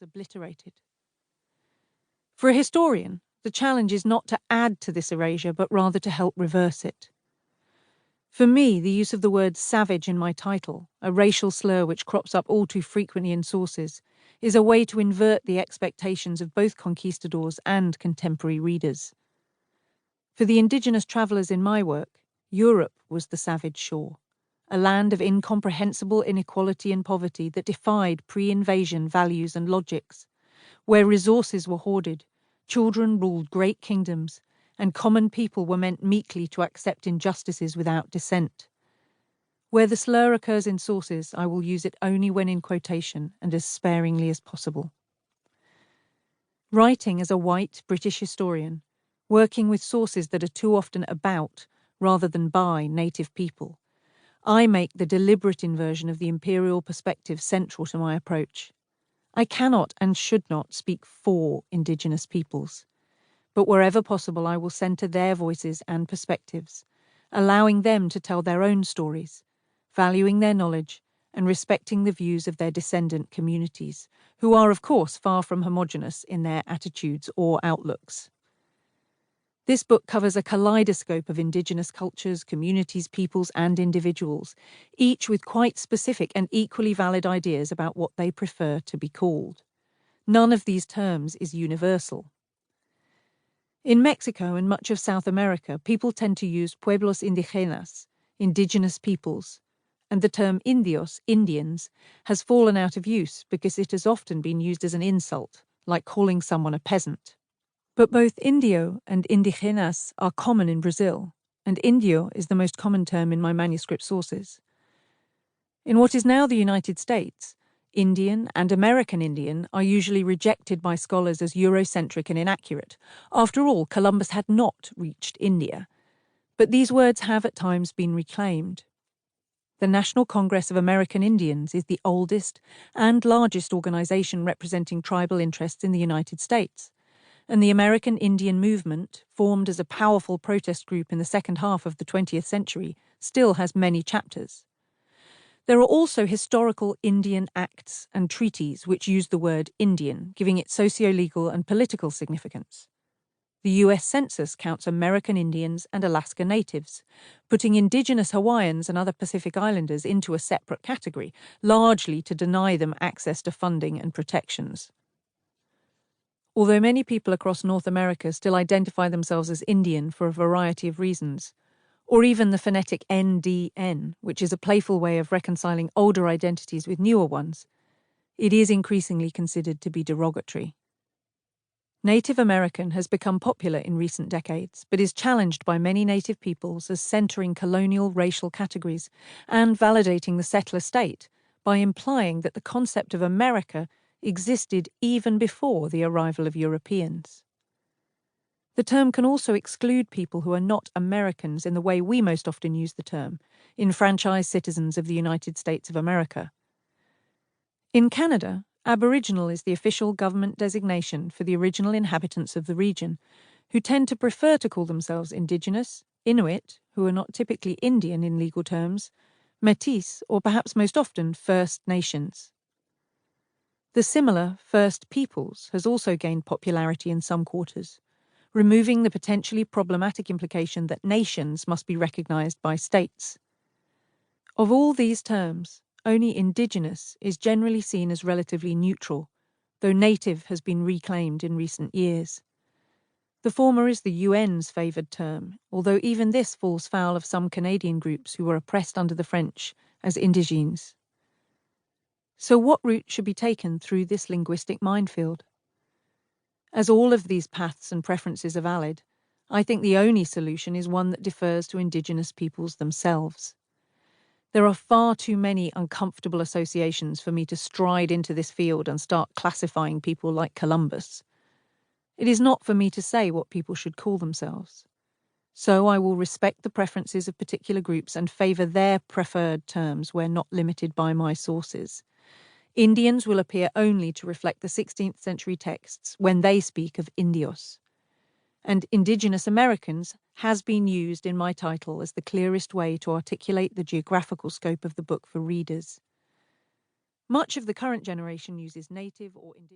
past obliterated. For a historian, the challenge is not to add to this erasure, but rather to help reverse it. For me, the use of the word savage in my title, a racial slur which crops up all too frequently in sources, is a way to invert the expectations of both conquistadors and contemporary readers. For the indigenous travellers in my work, Europe was the savage shore, a land of incomprehensible inequality and poverty that defied pre-invasion values and logics, where resources were hoarded, children ruled great kingdoms, and common people were meant meekly to accept injustices without dissent. Where the slur occurs in sources, I will use it only when in quotation and as sparingly as possible. Writing as a white British historian, working with sources that are too often about, rather than by, native people, I make the deliberate inversion of the imperial perspective central to my approach. I cannot and should not speak for indigenous peoples, but wherever possible I will centre their voices and perspectives, allowing them to tell their own stories, valuing their knowledge and respecting the views of their descendant communities, who are of course far from homogeneous in their attitudes or outlooks. This book covers a kaleidoscope of indigenous cultures, communities, peoples and individuals, each with quite specific and equally valid ideas about what they prefer to be called. None of these terms is universal. In Mexico and much of South America, people tend to use pueblos indígenas, indigenous peoples, and the term indios, Indians, has fallen out of use because it has often been used as an insult, like calling someone a peasant. But both indio and indigenas are common in Brazil, and indio is the most common term in my manuscript sources. In what is now the United States, Indian and American Indian are usually rejected by scholars as Eurocentric and inaccurate. After all, Columbus had not reached India. But these words have at times been reclaimed. The National Congress of American Indians is the oldest and largest organization representing tribal interests in the United States, and the American Indian movement, formed as a powerful protest group in the second half of the 20th century, still has many chapters. There are also historical Indian acts and treaties which use the word Indian, giving it socio-legal and political significance. The US Census counts American Indians and Alaska Natives, putting indigenous Hawaiians and other Pacific Islanders into a separate category, largely to deny them access to funding and protections. Although many people across North America still identify themselves as Indian for a variety of reasons, or even the phonetic NDN, which is a playful way of reconciling older identities with newer ones, it is increasingly considered to be derogatory. Native American has become popular in recent decades, but is challenged by many native peoples as centering colonial racial categories and validating the settler state by implying that the concept of America existed even before the arrival of Europeans. The term can also exclude people who are not Americans in the way we most often use the term, enfranchised citizens of the United States of America. In Canada, Aboriginal is the official government designation for the original inhabitants of the region, who tend to prefer to call themselves Indigenous, Inuit, who are not typically Indian in legal terms, Métis, or perhaps most often First Nations. The similar First Peoples has also gained popularity in some quarters, removing the potentially problematic implication that nations must be recognized by states. Of all these terms, only Indigenous is generally seen as relatively neutral, though Native has been reclaimed in recent years. The former is the UN's favoured term, although even this falls foul of some Canadian groups who were oppressed under the French as Indigenes. So what route should be taken through this linguistic minefield? As all of these paths and preferences are valid, I think the only solution is one that defers to Indigenous peoples themselves. There are far too many uncomfortable associations for me to stride into this field and start classifying people like Columbus. It is not for me to say what people should call themselves. So I will respect the preferences of particular groups and favour their preferred terms where not limited by my sources. Indians will appear only to reflect the 16th century texts when they speak of Indios. And Indigenous Americans has been used in my title as the clearest way to articulate the geographical scope of the book for readers. Much of the current generation uses native or indigenous